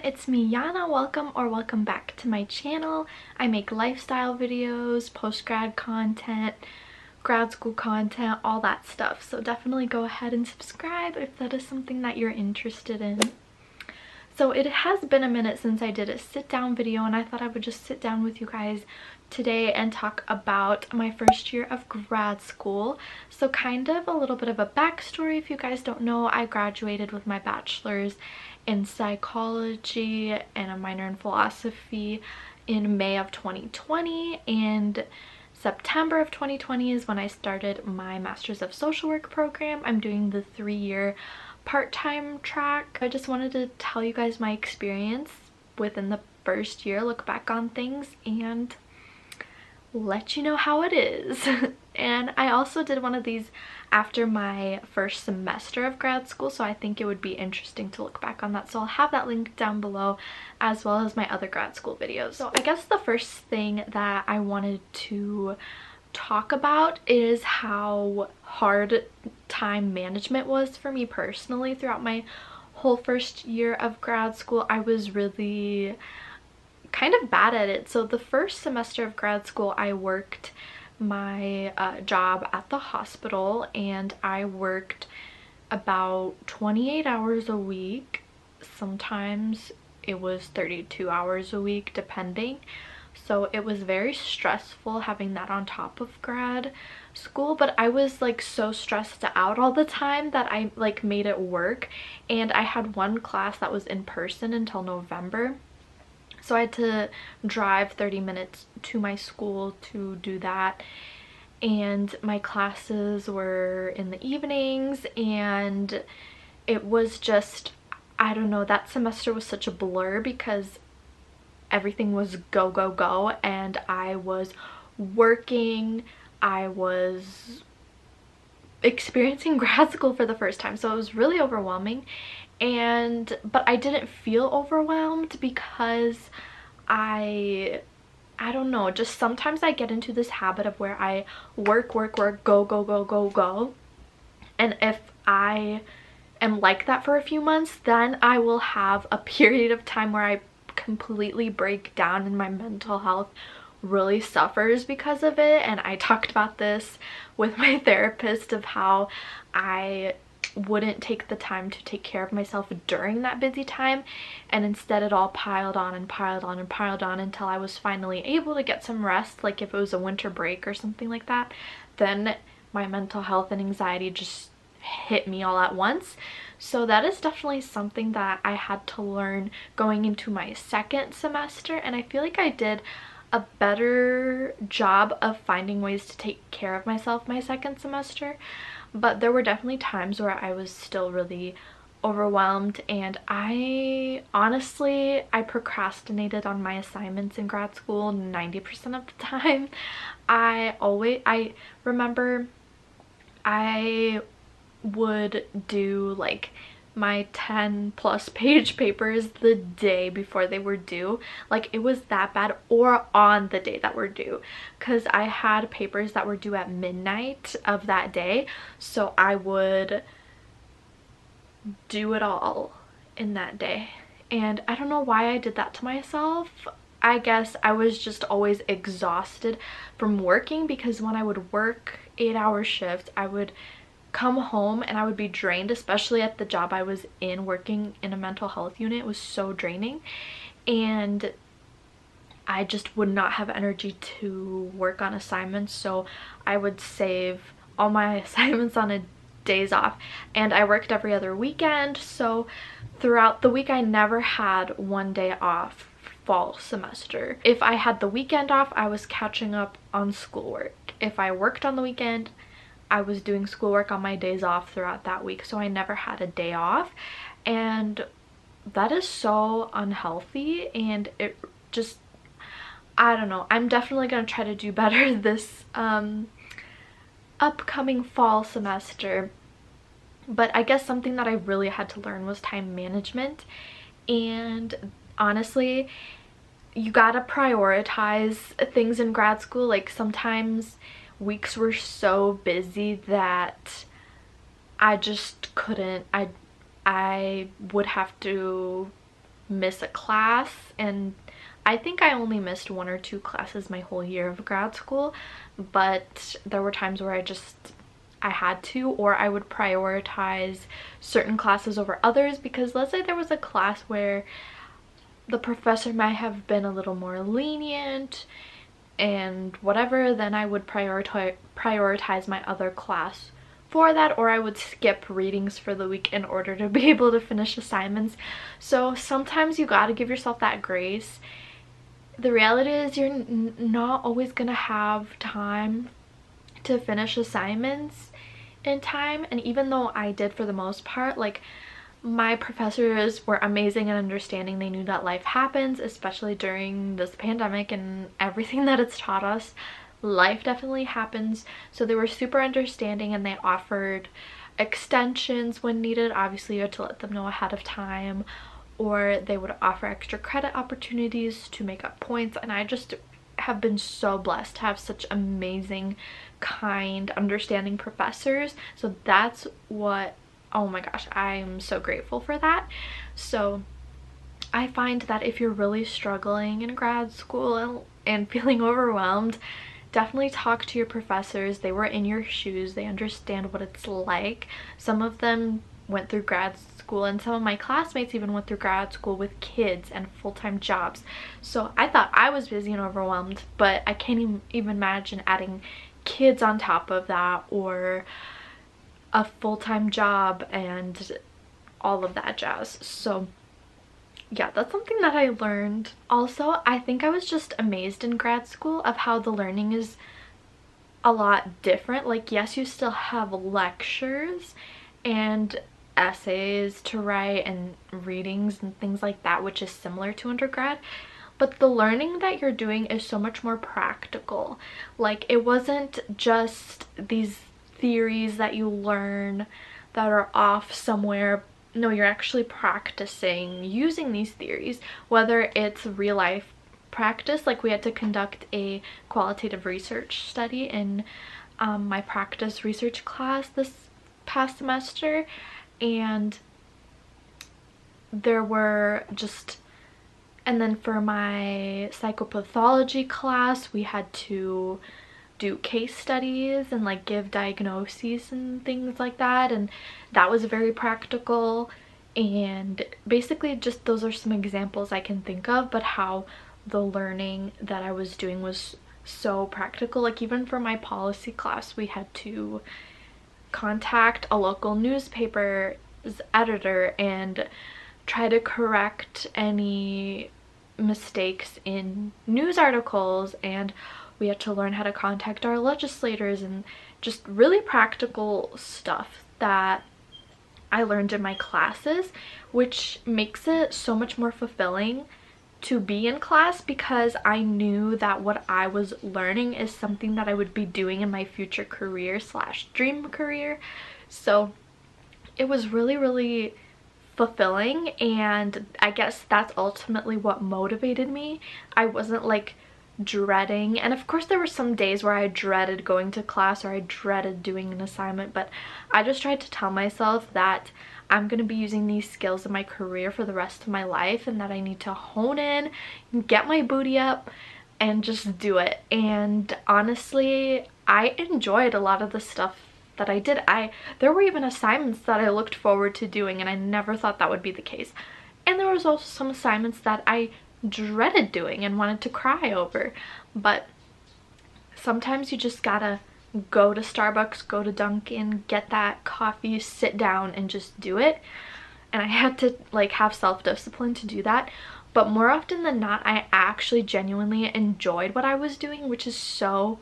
it's me Yana. Welcome back to my channel. I make lifestyle videos, post-grad content, grad school content, all that stuff. So definitely go ahead and subscribe if that is something that you're interested in. So it has been a minute since I did a sit down video, and I thought I would just sit down with you guys today and talk about my first year of grad school. So kind of a little bit of a backstory. If you guys don't know, I graduated with my bachelor's in psychology and a minor in philosophy in May of 2020, and September of 2020 is when I started my master's of social work program. I'm doing the 3-year part-time track. I just wanted to tell you guys my experience within the first year, look back on things, and let you know how it is. And I also did one of these after my first semester of grad school, so I think it would be interesting to look back on that. So I'll have that link down below, as well as my other grad school videos. So I guess the first thing that I wanted to talk about is how hard time management was for me personally throughout my whole first year of grad school. I was really kind of bad at it. So the first semester of grad school, I worked my job at the hospital, and I worked about 28 hours a week. Sometimes it was 32 hours a week depending. So it was very stressful having that on top of grad school, but I was like so stressed out all the time that I like made it work. And I had one class that was in person until November, so I had to drive 30 minutes to my school to do that. And my classes were in the evenings, and it was just, I don't know, that semester was such a blur because everything was go, go, go, and I was working, I was experiencing grad school for the first time, so it was really overwhelming. But I didn't feel overwhelmed because I don't know, just sometimes I get into this habit of where I work, go, go, go, go, go. And if I am like that for a few months, then I will have a period of time where I completely break down and my mental health really suffers because of it. And I talked about this with my therapist of how I wouldn't take the time to take care of myself during that busy time, and instead it all piled on and piled on and piled on until I was finally able to get some rest. Like if it was a winter break or something like that, then my mental health and anxiety just hit me all at once. So that is definitely something that I had to learn going into my second semester, and I feel like I did a better job of finding ways to take care of myself my second semester. But there were definitely times where I was still really overwhelmed, and I procrastinated on my assignments in grad school 90% of the time. I remember I would do like my 10+ page papers the day before they were due. Like it was that bad, or on the day that were due, because I had papers that were due at midnight of that day, so I would do it all in that day. And I don't know why I did that to myself. I guess I was just always exhausted from working, because when I would work 8-hour shifts, I would come home and I would be drained, especially at the job I was in working in a mental health unit. It was so draining, and I just would not have energy to work on assignments, so I would save all my assignments on a days off. And I worked every other weekend, so throughout the week I never had one day off fall semester. If I had the weekend off, I was catching up on schoolwork. If I worked on the weekend, I was doing schoolwork on my days off throughout that week, so I never had a day off. And that is so unhealthy, and it just, I don't know. I'm definitely going to try to do better this upcoming fall semester. But I guess something that I really had to learn was time management. And honestly, you gotta prioritize things in grad school. Like sometimes weeks were so busy that I just couldn't. I would have to miss a class, and I think I only missed 1 or 2 classes my whole year of grad school, but there were times where I had to, or I would prioritize certain classes over others, because let's say there was a class where the professor might have been a little more lenient and whatever, then I would prioritize my other class for that, or I would skip readings for the week in order to be able to finish assignments. So sometimes you gotta give yourself that grace. The reality is you're not always gonna have time to finish assignments in time, and even though I did for the most part, like, my professors were amazing and understanding. They knew that life happens, especially during this pandemic and everything that it's taught us. Life definitely happens, so they were super understanding, and they offered extensions when needed. Obviously you had to let them know ahead of time, or they would offer extra credit opportunities to make up points, and I just have been so blessed to have such amazing, kind, understanding professors. So that's what, oh my gosh, I'm so grateful for that. So I find that if you're really struggling in grad school and feeling overwhelmed, definitely talk to your professors. They were in your shoes. They understand what it's like. Some of them went through grad school, and some of my classmates even went through grad school with kids and full-time jobs. So I thought I was busy and overwhelmed, but I can't even imagine adding kids on top of that, or a full-time job and all of that jazz. So yeah, that's something that I learned. Also, I think I was just amazed in grad school of how the learning is a lot different. Like, yes, you still have lectures and essays to write and readings and things like that, which is similar to undergrad, but the learning that you're doing is so much more practical. Like, it wasn't just these theories that you learn that are off somewhere. No, you're actually practicing using these theories, whether it's real life practice. Like, we had to conduct a qualitative research study in my practice research class this past semester, and there were just, and then for my psychopathology class we had to do case studies and like give diagnoses and things like that, and that was very practical. And basically just those are some examples I can think of, but how the learning that I was doing was so practical. Like, even for my policy class we had to contact a local newspaper's editor and try to correct any mistakes in news articles, and we had to learn how to contact our legislators, and just really practical stuff that I learned in my classes, which makes it so much more fulfilling to be in class, because I knew that what I was learning is something that I would be doing in my future career / dream career. So it was really, really fulfilling, and I guess that's ultimately what motivated me. I wasn't like dreading, and of course there were some days where I dreaded going to class or I dreaded doing an assignment, but I just tried to tell myself that I'm going to be using these skills in my career for the rest of my life, and that I need to hone in, get my booty up, and just do it. And honestly, I enjoyed a lot of the stuff that I did. There were even assignments that I looked forward to doing, and I never thought that would be the case. And there was also some assignments that I dreaded doing and wanted to cry over. But sometimes you just gotta go to Starbucks, go to Dunkin', get that coffee, sit down and just do it. And I had to like have self-discipline to do that. But more often than not, I actually genuinely enjoyed what I was doing, which is so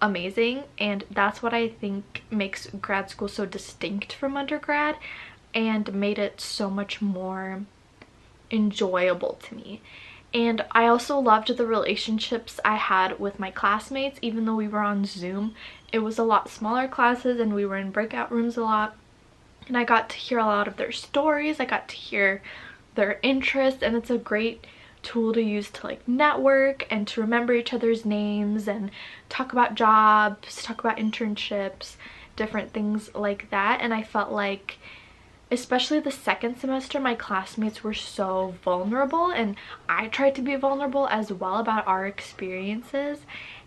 amazing. And that's what I think makes grad school so distinct from undergrad and made it so much more enjoyable to me. And I also loved the relationships I had with my classmates. Even though we were on Zoom, it was a lot smaller classes and we were in breakout rooms a lot, and I got to hear a lot of their stories. I got to hear their interests, and it's a great tool to use to like network and to remember each other's names and talk about jobs, talk about internships, different things like that. And I felt like especially the second semester, my classmates were so vulnerable, and I tried to be vulnerable as well about our experiences.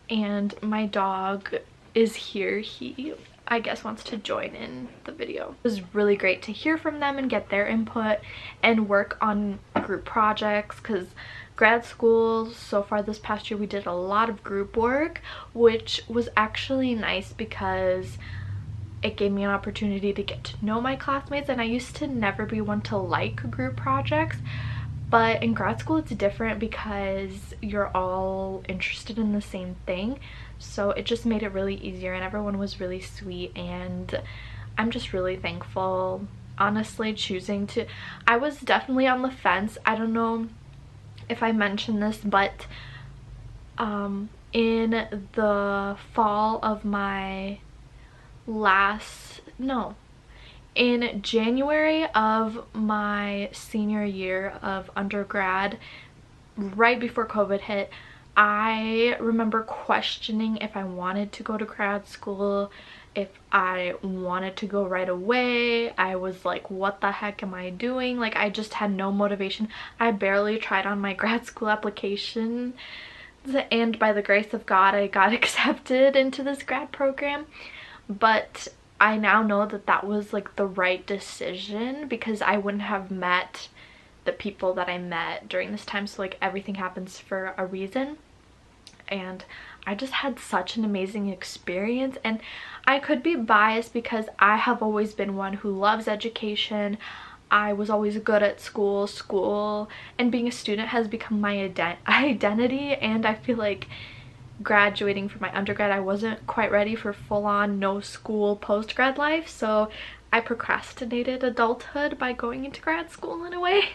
And my dog is here. He, I guess, wants to join in the video. It was really great to hear from them and get their input and work on group projects, because grad school so far this past year we did a lot of group work, which was actually nice because it gave me an opportunity to get to know my classmates. And I used to never be one to like group projects, but in grad school it's different because you're all interested in the same thing, so it just made it really easier, and everyone was really sweet, and I'm just really thankful. Honestly, I was definitely on the fence. I don't know if I mentioned this, but in the fall of my in January of my senior year of undergrad, right before COVID hit, I remember questioning if I wanted to go to grad school, if I wanted to go right away. I was like, what the heck am I doing? Like, I just had no motivation. I barely tried on my grad school application, and by the grace of God I got accepted into this grad program. But I now know that that was like the right decision, because I wouldn't have met the people that I met during this time. So like, everything happens for a reason, and I just had such an amazing experience. And I could be biased because I have always been one who loves education. I was always good at school, and being a student has become my identity. And I feel like graduating from my undergrad, I wasn't quite ready for full-on no school post-grad life, so I procrastinated adulthood by going into grad school in a way,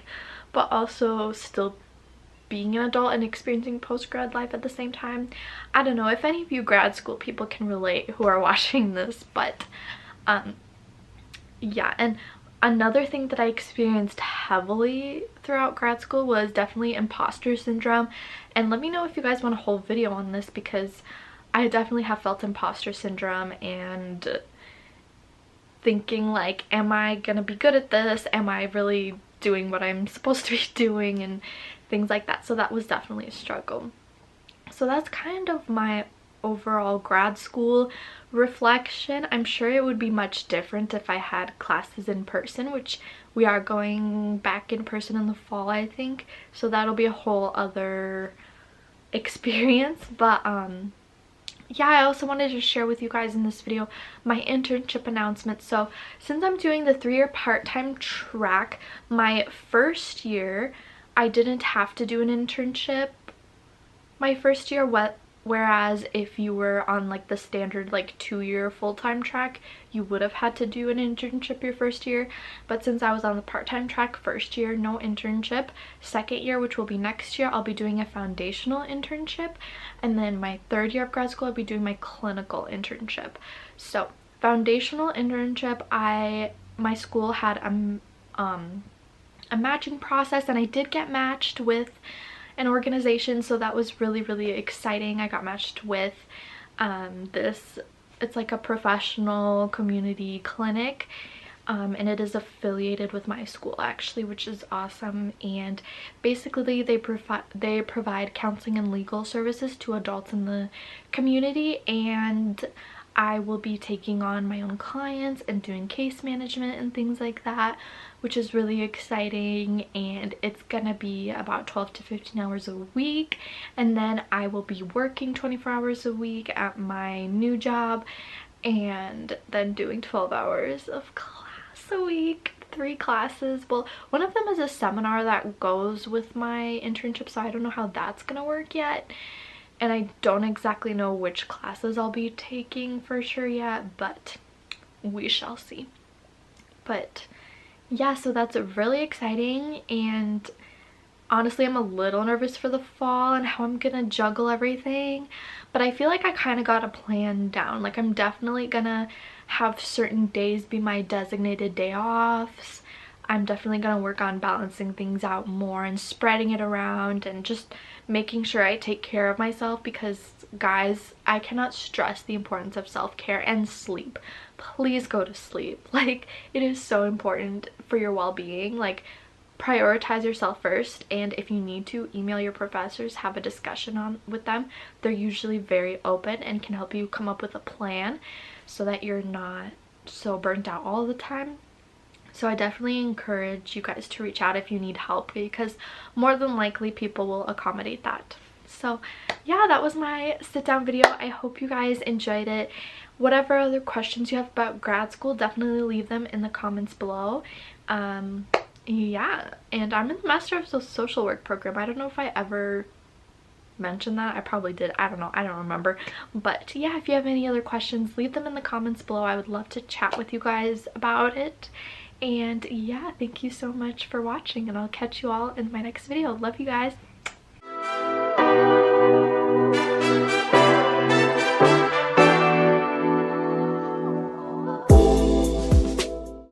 but also still being an adult and experiencing post-grad life at the same time. I don't know if any of you grad school people can relate who are watching this, but yeah. And another thing that I experienced heavily throughout grad school was definitely imposter syndrome. And let me know if you guys want a whole video on this, because I definitely have felt imposter syndrome and thinking like, am I gonna be good at this? Am I really doing what I'm supposed to be doing? And things like that. So that was definitely a struggle. So that's kind of my overall grad school reflection. I'm sure it would be much different if I had classes in person, which we are going back in person in the fall, I think, so that'll be a whole other experience. But yeah, I also wanted to share with you guys in this video my internship announcement. So since I'm doing the 3-year part-time track, my first year I didn't have to do an internship my first year, whereas if you were on like the standard like 2-year full-time track, you would have had to do an internship your first year. But since I was on the part-time track, first year no internship. Second year, which will be next year, I'll be doing a foundational internship, and then my third year of grad school I'll be doing my clinical internship. So foundational internship, my school had a matching process, and I did get matched with an organization, so that was really exciting. I got matched with it's like a professional community clinic, and it is affiliated with my school actually, which is awesome. And basically they provide counseling and legal services to adults in the community, and I will be taking on my own clients and doing case management and things like that, which is really exciting. And it's gonna be about 12 to 15 hours a week, and then I will be working 24 hours a week at my new job, and then doing 12 hours of class a week, 3 classes. Well, one of them is a seminar that goes with my internship, so I don't know how that's gonna work yet, and I don't exactly know which classes I'll be taking for sure yet, but we shall see. But yeah, so that's really exciting, and honestly I'm a little nervous for the fall and how I'm gonna juggle everything, but I feel like I kind of got a plan down. Like, I'm definitely gonna have certain days be my designated day offs. I'm definitely gonna work on balancing things out more and spreading it around and just making sure I take care of myself, because guys, I cannot stress the importance of self-care and sleep. Please go to sleep. Like, it is so important for your well-being. Like, prioritize yourself first, and if you need to, email your professors, have a discussion with them. They're usually very open and can help you come up with a plan so that you're not so burnt out all the time. So I definitely encourage you guys to reach out if you need help, because more than likely people will accommodate that. So yeah, that was my sit down video. I hope you guys enjoyed it. Whatever other questions you have about grad school, definitely leave them in the comments below. Yeah, and I'm in the Master of Social Work program. I don't know if I ever mentioned that. I probably did. I don't know. I don't remember. But yeah, if you have any other questions, leave them in the comments below. I would love to chat with you guys about it. And yeah, thank you so much for watching, and I'll catch you all in my next video. Love you guys.